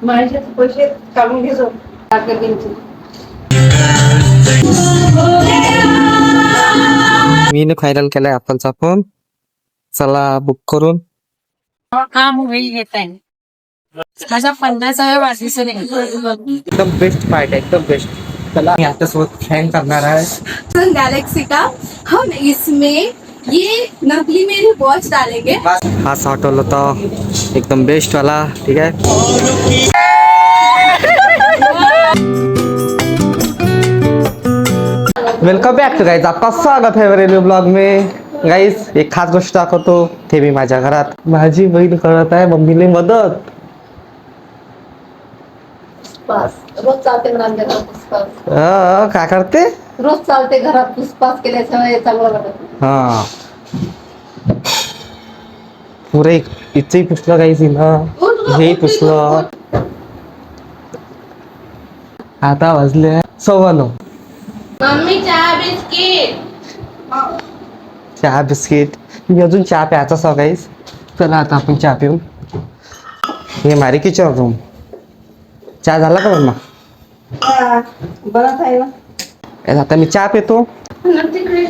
माझे पैसे काढून घेतो टाकतील. मी फायनल केलाय ऍपलचा फोन. चला बुक करून. हा मूवी घेत आहे माझा 50व्या वाढदिवसानिमित्त एकदम बेस्ट पार्ट आहे, एकदम बेस्ट. चला मी आता सोबत हँग करणार आहे गैलेक्सी का हम इसमें ये नकली मेरी वॉच डालेंगे. हा हॉटेल होता एकदम बेस्ट वाला. ठीक आहे. वेलकम बॅक टू गाइस, आपका स्वागत है मेरे न्यू ब्लॉग में. गाइस एक खास गोष्ट दाखवतो. ते मी माझ्या घरात माझी बहीण करत आहे मम्मीने मदत. रोज चालते घरात पुष्पास. काय करते? रोज चालते घरात पुष्पास केल्याशिवाय चांगलं वाटत. हा पुरे इथंही पुसलं गाइस ना, हेही पुसलं. आता वाजले 9:15. मम्मी चहा बिस्किट. चहा बिस्किट. मी अजून चहा प्यायचा सो गाइस. चला आता आपण चहा पिऊ. हे मारी किचन रूम. चहा झाला का मम्मा? बनत आहे ना. आता मी चहा पितो. तिकडे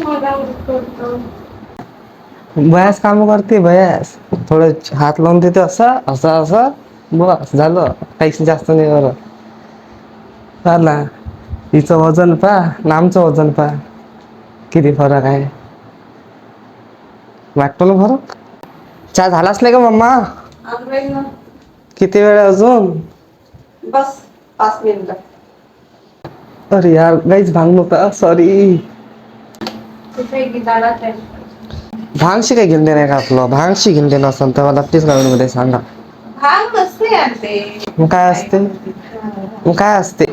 बयास काम करते बयास. थोडं हात लावून देते असं असं असं. बस झालं, काहीच जास्त नाही करत. झाला. हिचं वजन पा ना आमचं वजन पा, किती फरक आहे. वाटतो ना फरक. चहा झालाच नाही का मम्मा? किती वेळ अजून? बस 5 मिनिटं. अरे यार गाईच भांग नव्हता, सॉरी. भांगशी काही घेऊन देणार का आपलं? भांगशी घेऊन देणं असेल तर मला प्लीज कमेंट मध्ये सांगा. भांग नसते आणते. मग काय असते? मग काय असते?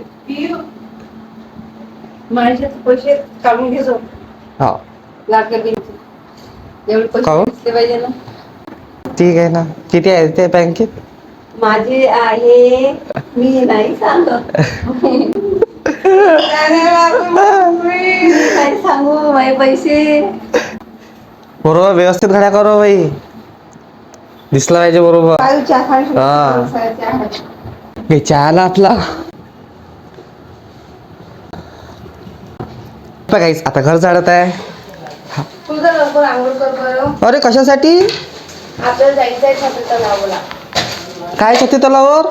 माझे पैसे काढून घेतो. हा एवढे पैसे काढून? दिसले पाहिजे ना. ठीक आहे ना. किती आहे ते बँकेत? माझे आहे, मी नाही सांगत. काय सांगू माझे पैसे. बरोबर व्यवस्थित घड्या करो बाई. दिसला पाहिजे बरोबर. हा. हे चहाला आपला. गाईस आता घर झाडत आहे. तुझं लवकर आंघोळ कर बरं. अरे कशासाठी? आपल्याला जायचं आहे छाती तलावाला. काय छत्री तलावर?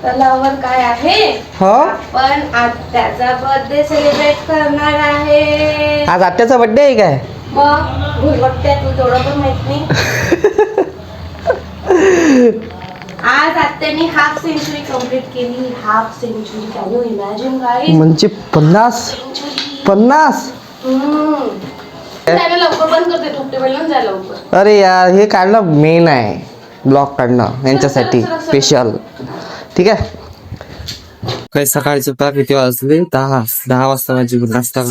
तलावावर काय आहे? हो आपण आज त्याचा बर्थडे सेलिब्रेट करणार आहे. आज आत्याचा बर्थडे आहे काय? मग घुमट्या तू तेवढं पण माहित नाही. आज आत्याने हाफ सेंचुरी कंप्लीट केली. Half century. Can you imagine guys? म्हणजे 50 50. त्याला लवकर बंद करते. तुपटे वेळेला जा लवकर. अरे यार हे काढणं मेन आहे. ब्लॉग काढणं यांच्यासाठी स्पेशल. ठीक आहे. काही सकाळचे पहा किती वाजले? 10 वाजता माझी नाश्ता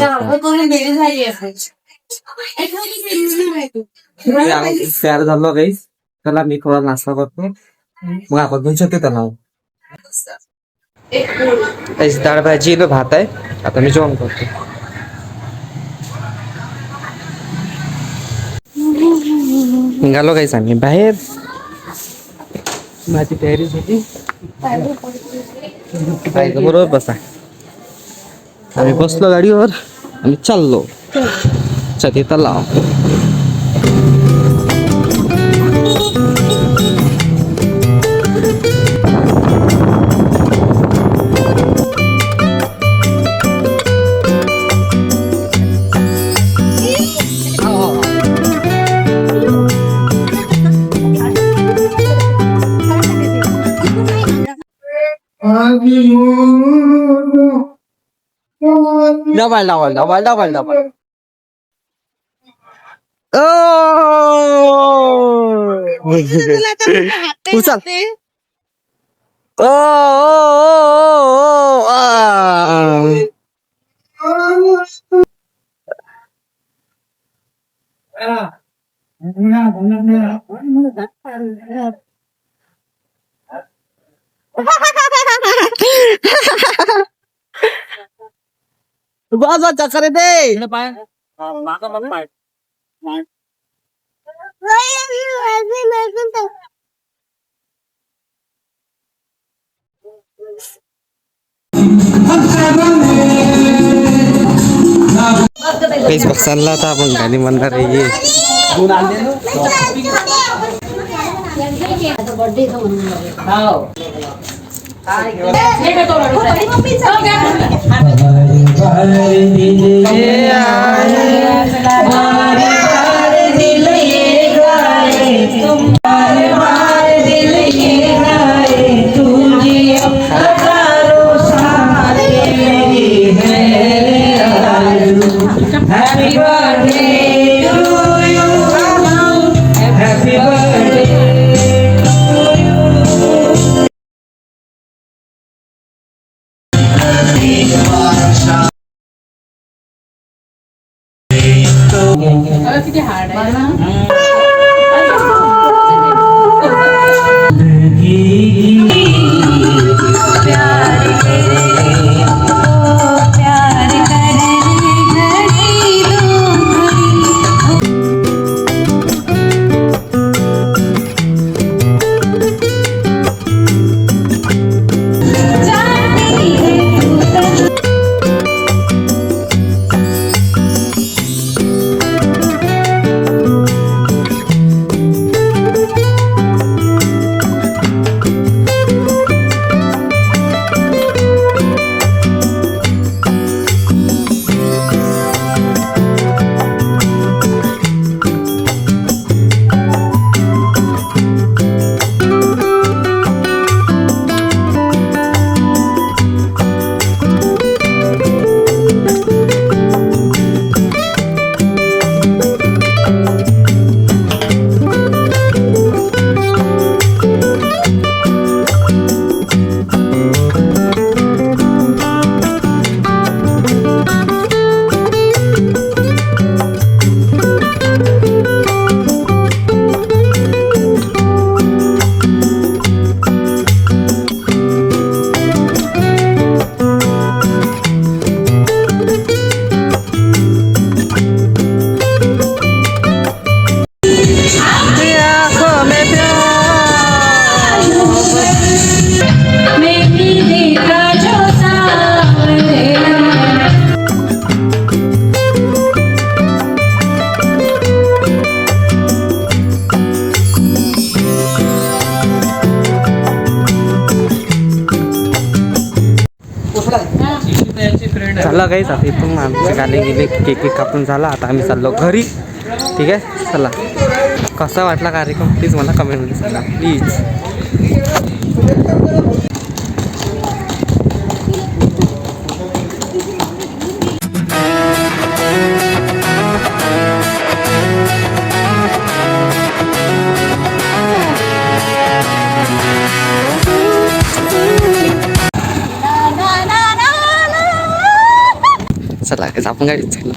तयार झालो काही. चला मी थोडा नाश्ता करतो, मग आपण दोन शकतो तलाव. डाळ भाजी भात आहे. आता मी जेवण करतो. निघालो काहीच आम्ही बाहेर. माझी तयारी झाली. बरोबर बसा. आम्ही बसलो गाडीवर आणि चाललो छती तलाव. डबल. उचल. बाबा चक्कर दे. काहीच बघ चालला आता आपण गाणी म्हणणार आहे ये किती हार्ड आहे ना चला काहीच आता इथून आमचे गाणे गेले केक कापून झाला आता आम्ही चाललो घरी ठीक आहे चला कसा वाटला कार्यक्रम प्लीज मला कमेंटमध्ये सांगा प्लीज चला आपण गाडीत चाललो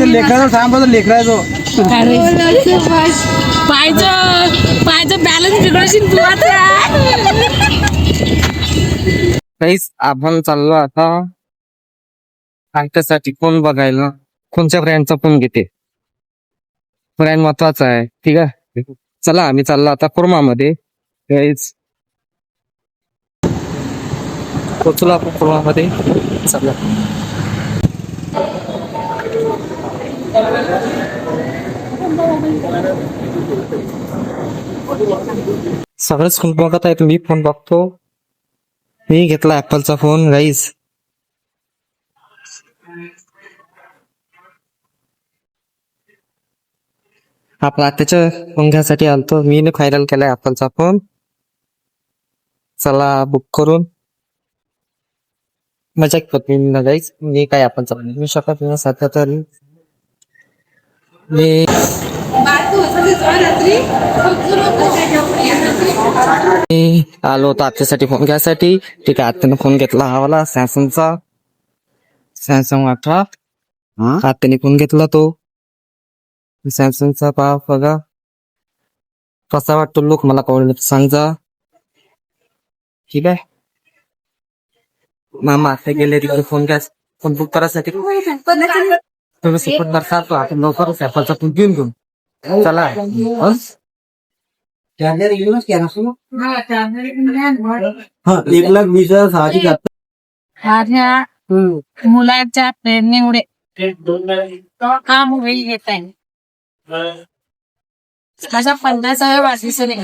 लेकराचं सांग लेकराचं पायचं बॅलन्स बिघडशील तू आता काहीच आपण चाललो आता आमच्यासाठी फोन बघायला कोणत्या ब्रँडचा फोन घेते ब्रँड महत्वाचा आहे ठीक आहे चला आम्ही चाललो आता कुर्मामध्ये काहीच पोचलो आपण कुर्मामध्ये चला सगळेच फोन बघत आहे मी फोन बघतो मी घेतला ऍपलचा फोन गाईज आपण आताच्या फोन घ्यायसाठी आलतो मी फायनल केलाय ऍपलचा फोन चला बुक करून मजा पत्नी गाईज मी काय ऍपलचा फोन मी शकत नाही सध्या तरी मी आलो होतो आत्यासाठी फोन घ्यायसाठी ठीक आहे आत्याने फोन घेतला हा वाला सॅमसंगचा सॅमसंग 18 आत्याने फोन घेतला तो सॅमसंगचा पहा बघा कसा वाटतो लोक मला कळलं सांगा ठीक आहे मामा आत्या गेले तिकडे फोन घ्या फोन बुक करायसाठी तुम्ही सुपरदार सांगतो आपण लवकरच ऍपलचा फोन घेऊन चला चार्जर यूज केला असतो हा, चांगलं. हा 1,20,000 सहाशे 76. माझ्या मुलाच्या प्रेरणेमुळे हा मूवी घेत आहे. माझा 50व्या वाढदिवसाने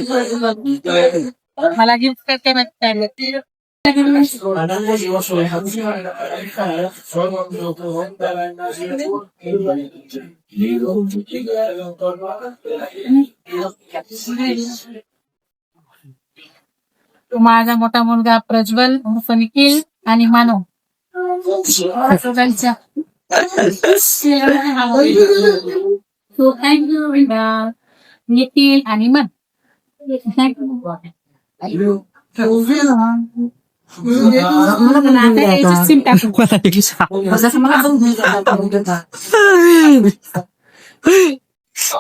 मला गिफ्ट करते भेटते. माझा मोठा मुलगा प्रज्वल उर्फ निखिल आणि मानव त्यांच्या निखिल आणि मन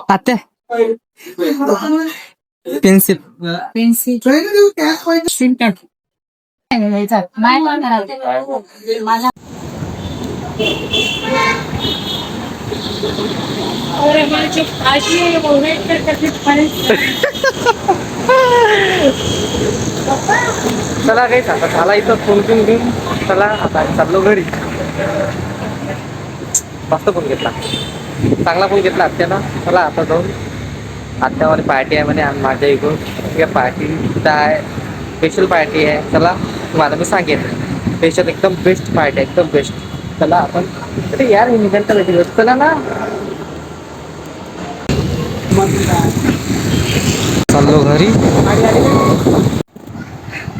आते पेन्सिल पेन्सिल सिम कार्ड मला चला काही आता झाला इथं फोन घेऊन घेऊन चला आता चाललो घरी. मस्त फोन घेतला, चांगला फोन घेतला आत्याला. चला आता जाऊन आत्यावाली पार्टी आहे म्हणे माझ्या इकडून. ठीक आहे, पार्टी तिथं आहे, स्पेशल पार्टी आहे. चला तुम्हाला मी सांगेन, स्पेशल एकदम बेस्ट पार्टी आहे, एकदम बेस्ट. चला आपण अरे यार निघायला भेटेल. चला ना, चाललो घरी.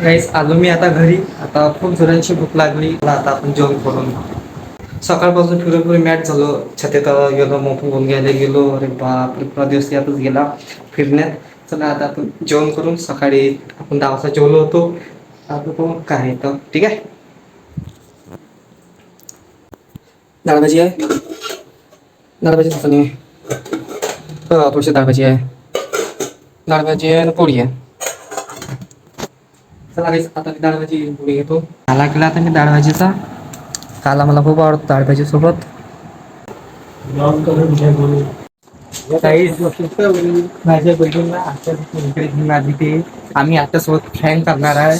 गाईस आलो मी आता घरी. आता खूप जोरांची भूक लागली. आता आपण जेवण करून सकाळपासून फिरून मॅच झालो. छतेत गेलो, मोफू घेऊन घ्यायला गेलो. अरे बाप, पूर्ण दिवस यातच गेला फिरण्यात. चला आता आपण जेवण करून, सकाळी आपण 10 वाजता जेवलो होतो. आता तो काय तर ठीक आहे. डाळ भाजी आहे, डाळ भाजी चटणी, थोडीशी डाळ भाजी आहे, डाळ भाजी आहे आणि पोळी आहे. चला गाईस आता मी डाळ भाजी पोळी घेतो. काला केला आता मी डाळ भाजीचा. काला मला खूप आवडतो डाळ भाजी सोबत. माझ्या बहिणीला आधी ते आम्ही आता सोबत फ्रँक करणार आहे.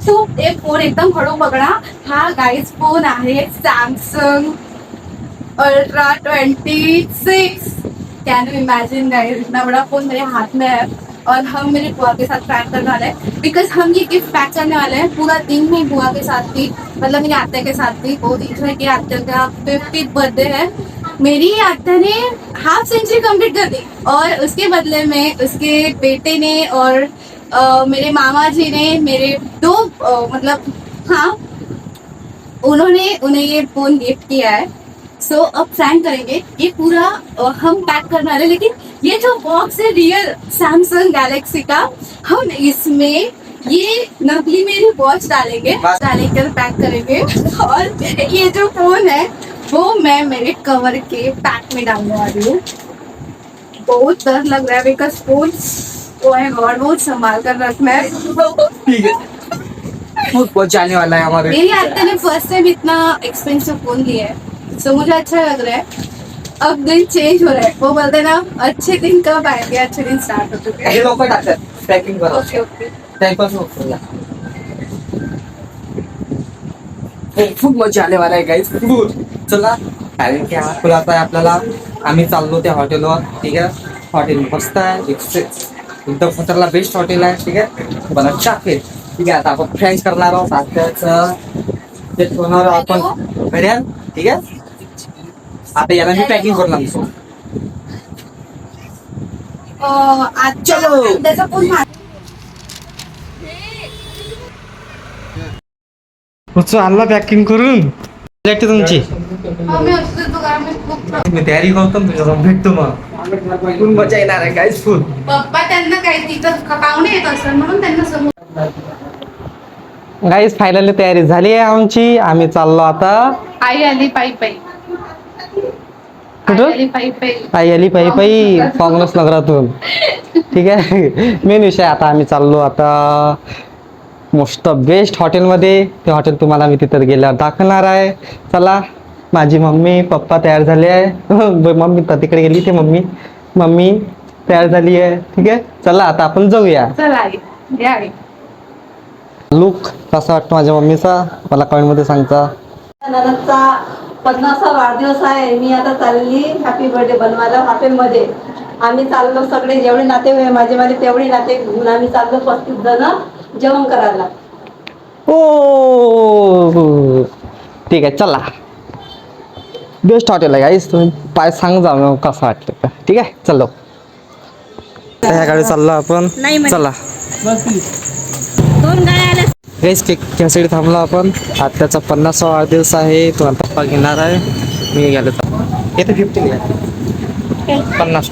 तो एक फोन एकदम हळू पकडा. हा गाइस फोन आहे Samsung ultra 26. Can you imagine guys, इतना बड़ा फोन मेरे हाथ में है और हम मेरी बुआ के साथ पैक करने वाले हैं. बिकॉज हम ये गिफ्ट पैक करने वाले हैं. पूरा दिन मैं बुआ के साथ थी, मतलब मेरी आत्या के साथ थी. वो दिन है कि आत्या का 50th बर्थडे है. मेरी आत्या ने हाफ सेंचुरी कंप्लीट कर दी और उसके बदले में उसके बेटे ने और मेरे मामा जी ने मेरे दो मतलब हाँ उन्होंने उन्हें ये फोन गिफ्ट किया है. सो अब प्रैंक करेंगे. ये पूरा हम पैक करने वाले, लेकिन ये जो बॉक्स है रियल सैमसंग गैलेक्सी का, हम इसमें ये नकली मेरी वॉच डालेंगे, डालकर पैक करेंगे. और ये जो फोन है वो मैं मेरे कवर के पैक में डालने वाली हूँ. बहुत डर लग रहा है बिकॉज फोन ओ है गॉड बहुत संभाल कर रखना है. ठीक है, बहुत जाने वाला है हमारे. मेरी आत्या ने फर्स्ट टाइम इतना एक्सपेंसिव फोन लिया है, सो मुझे अच्छा लग रहा है. अब दिन चेंज हो रहा है. वो बोलते हैं ना अच्छे दिन कब आएंगे, अच्छे दिन स्टार्ट हो चुके हैं. हे लोक टाकतात पॅकिंग करा. Okay okay. टाइमपास नको. खूप मजा आले वाला आहे गाईज, खूप. चला कारण की हा फुल आता आपल्याला आम्ही चाललो त्या हॉटेलवर. ठीक आहे, हॉटेल मस्त आहे, एकदम खतरला बेस्ट हॉटेल आहे. ठीक आहे, मला चाकेल. ठीक आहे, आता आपण फ्रेंच करणार आहोत. आताच ते ठेवणार आहोत आपण घड्याळ. ठीक आहे, आता याला मी पॅकिंग करून आणतो. चलो त्याचा फोन आणला पॅकिंग करून तुमची. मी असते तो कारण मी खूप मी तयारी करतो, तुझ्यासोबत भेटतो. मग फुल मजा येणार आहे गाईज, फुल. पप्पा त्यांना काही तिथं पाहुणे येत असतात म्हणून त्यांना समोर. गाईज फायनली तयारी झाली आहे आमची. आम्ही चाललो आता. आई आली पायी पायी. कुठं? आई आली पायी पायी. आई आली पायी पायी काँग्रेस नगरातून. ठीक आहे, मेन विषय. आता आम्ही चाललो आता मोस्ट बेस्ट हॉटेलमध्ये. ते हॉटेल तुम्हाला मी तिथं गेल्यावर दाखवणार आहे. चला, माझी मम्मी पप्पा तयार झाले आहे. मम्मी तर तिकडे गेली. ते मम्मी तयार झाली आहे. ठीक आहे, चला आता आपण जाऊया. चला या. लुक कसा वाटतो माझ्या मम्मीचा मला कमेंट मध्ये सांगता. ननदचा 50वा वाढदिवस आहे. मी आता चालली हॅपी बर्थडे बनवायला हॉटेलमध्ये. आम्ही चाललो सगळे, जेवढे नाते माझे तेवढे नाते घेऊन आम्ही चाललो 35 जण जेवण करायला. ओ ठीक आहे, चला. बेस्ट हॉटेल आहे गाईस, तुम्ही पाय सांग जा मग कसं वाटतं का. ठीक आहे, चलो. ह्या गाडी चाललो आपण. चला गाईस, केक घ्यायसाठी थांबलो आपण. आत्याचा 50वा वाढदिवस आहे. तो पप्पा घेणार आहे. मी गेलो येते 50 घ्या. 50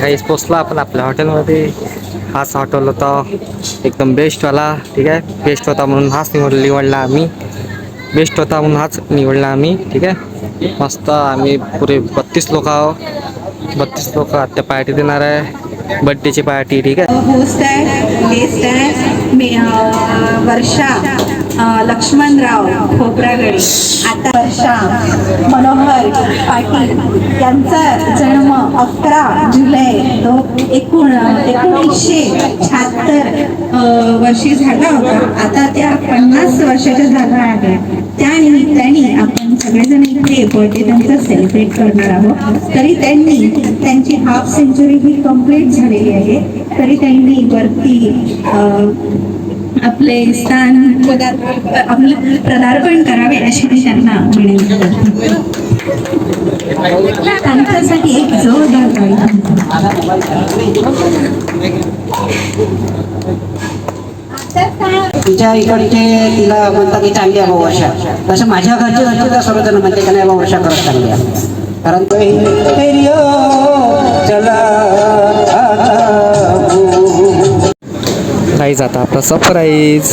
काहीच पोचला आपण आपल्या हॉटेलमध्ये. हाच हॉटेल होता एकदम बेस्टवाला. ठीक आहे, बेस्ट होता म्हणून हाच निवडला आम्ही. बेस्ट होता म्हणून हाच निवडला आम्ही. ठीक आहे, मस्त. आम्ही पुरे 32 लोक आहोत. 32 लोक आत्ता पार्टी देणार आहे, बर्थडेची पार्टी. ठीक आहे. होस्ट आहे, गेस्ट आहे वर्षा लक्ष्मणराव खोब्रागडे. आता वर्षा मनोहर पाटील यांचा जन्म 11 जुलै 1976 वर्षी झाला होता. आता त्या 50 वर्षाच्या झाल्या आहेत. त्यांनी आपण सगळेजण इथे बर्थडे त्यांचा सेलिब्रेट करणार आहोत. तरी त्यांची हाफ सेंचुरी ही कंप्लीट झालेली आहे. तरी त्यांनी वरती आपले स्थान आपलं पदार्पण करावे अशी मी त्यांना विनंती करते. त्यांच्यासाठी एक जोरदार ताली. तिच्या इकडचे तिला म्हणतात की चांगली आहे वर्षा. तसं माझ्या घरचे तर सर्वजण म्हणते का नाही वर्षा करत चांगली आहे. कारण गाईज आता आपला सरप्राईज.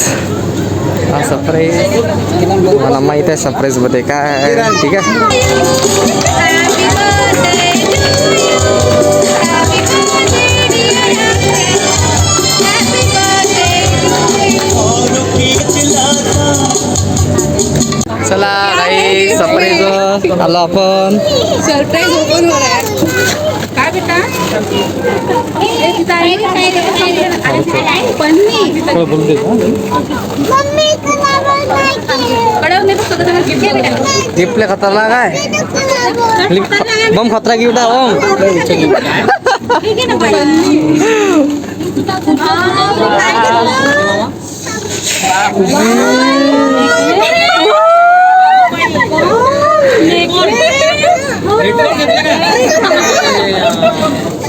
हा सरप्राईज मला माहित आहे सरप्राईज मध्ये काय. ठीक आहे, चला गाईज सरप्राईज आलो आपण. सरप्राईज ओपन हो रहा है. काय बेटा पन्नी गिफ्टले खतरनाक आहे. बम खतरा गिफ्ट आहे.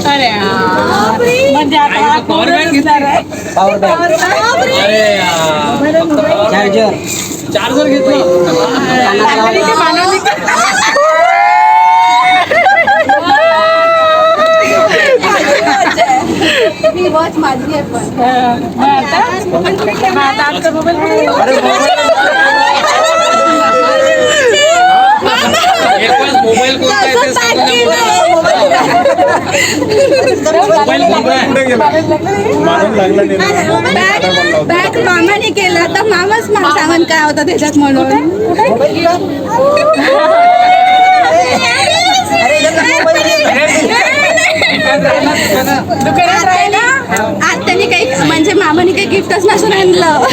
अरे म्हणजे आता पॉवर बँक घेणार आहे. चार्जर घेतलं. ही वॉच माझी आहे पण. आता आजचा मोबाईल मोबाईल कोणता आहे ते बॅग मामाने केला तर मामाच सांगन काय होतं त्याच्यात म्हणून. आज त्यांनी काही म्हणजे मामाने काही गिफ्टच नसून आणलं.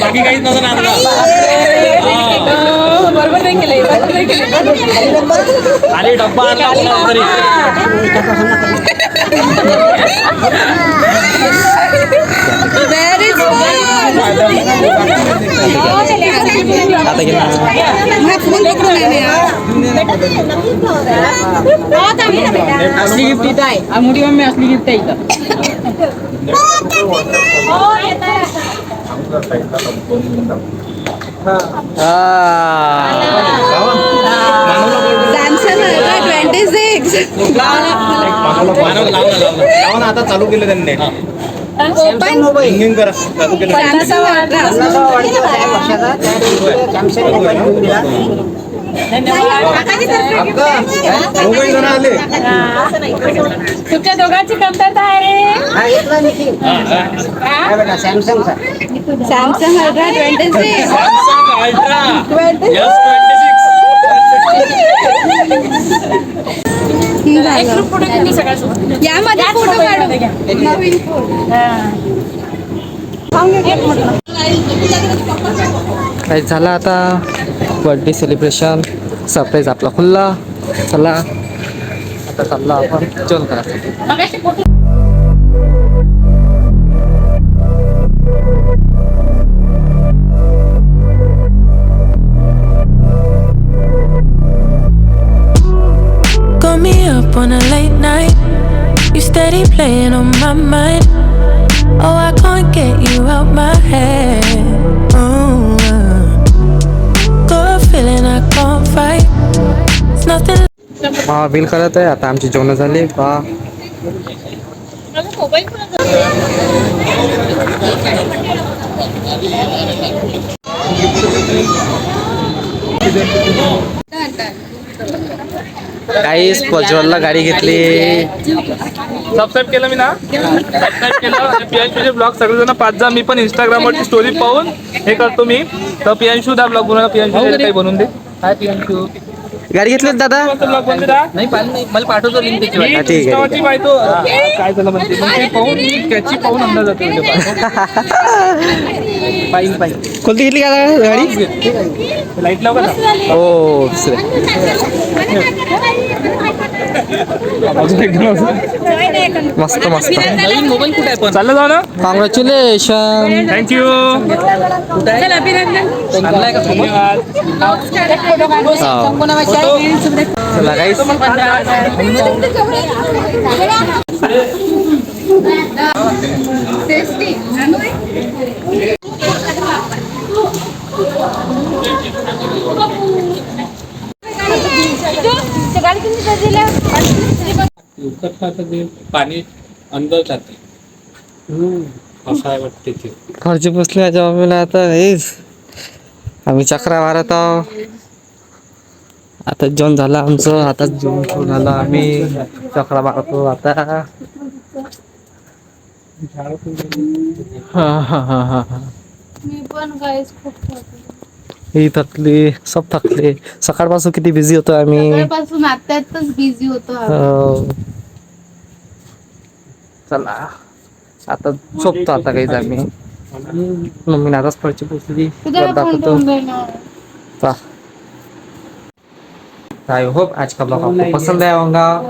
बाकी काहीच नसून आणलं. बरोबर नाही केलं. खाली डब्बा आणला तरी. असली गिफ्ट इथं आहे. मोठी मम्मी असली गिफ्ट आहे इथं. सॅमसंग अल्ट्रा 26 आता चालू केलं त्यांनी. ओपन रिंगिंग करा चालू केलं. सॅमसंग अल्ट्रा दोघंही जण आले तुमच्या दोघांची कमतरता आहे रे. हा घेतला निखिल काय बेटा सॅमसंगचा सॅमसंग अल्ट्रा 26 सॅमसंग अल्ट्रा यामध्ये फोटो काढू नवीन फोन. काही झालं आता बर्थडे सेलिब्रेशन सरप्राईज आपला खुल्ला. चला आता चाललो आपण जेवण करा. Got me up on a late night. You steady playing on my mind. Oh, I can't get you out my head. Oh, got a feeling I can't fight. It's nothing. हा bill करत आहे आता. आमची जेवण झाली पहा. काहीच प्रज्वलला गाडी घेतली. सबस्क्राईब केलं मी ना. सबस्क्राईब केलं. पियांशूचे ब्लॉग सगळेजण पाच जा. मी पण इंस्टाग्रामवरची स्टोरी पाहून हे करतो मी. तर पियांशू दा ब्लॉग बनवला. पियांशू काही बनवून दे. हाय पियांशू. गाडी घेतली दादा. ब्लॉग बनवून दे. नाही मला पाठवतो लिंक त्याची. हा, ठीक आहे. इंस्टावरची पाहतो काय झालं म्हणते. मग ते पाहून मी त्याची पाहून अंदाज जातो. पाहिजे कोणती घेतली का गाडी. लाईट लाव का. हो मस्त मस्त. नवीन मोबाईल कुठे आहे पण. चाललं जाऊ ना. कॉंग्रॅच्युलेशन. थँक्यू. चांगला आहे का चला गाईस. पाणी अंदर जाते असं आहे वाटते ते. घरचे बसले माझ्या मम्मीला आता. हेच आम्ही चक्रा मारत आहो. आता जेवण झालं आमचं. आता जेवण सुरू झालं. आम्ही चक्रा मारतो आता. हा हा हा हा हा. मी पण गाईस खूप ही थकली. सब थकले. सकाळपासून किती बिझी होतो आम्ही. सकाळपासून आत्ताच बिझी होतो. हो. चला आता झोपतो आता काहीच आम्ही. मम्मीने आताच फळची पोचली. दाखवतो. आई होप आज का ब्लॉग आपको पसंद आया होगा.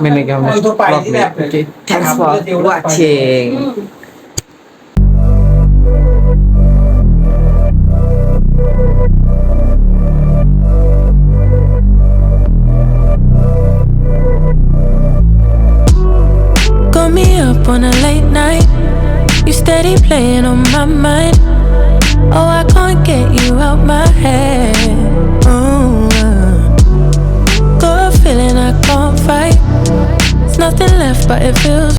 मैंने क्या नेक्स्ट ब्लॉग में. Okay thanks for watching. Got me up on a late night. You steady playing on my mind. Oh, I can't get you out my head. Oh, got a feeling I can't fight. There's nothing left, but it feels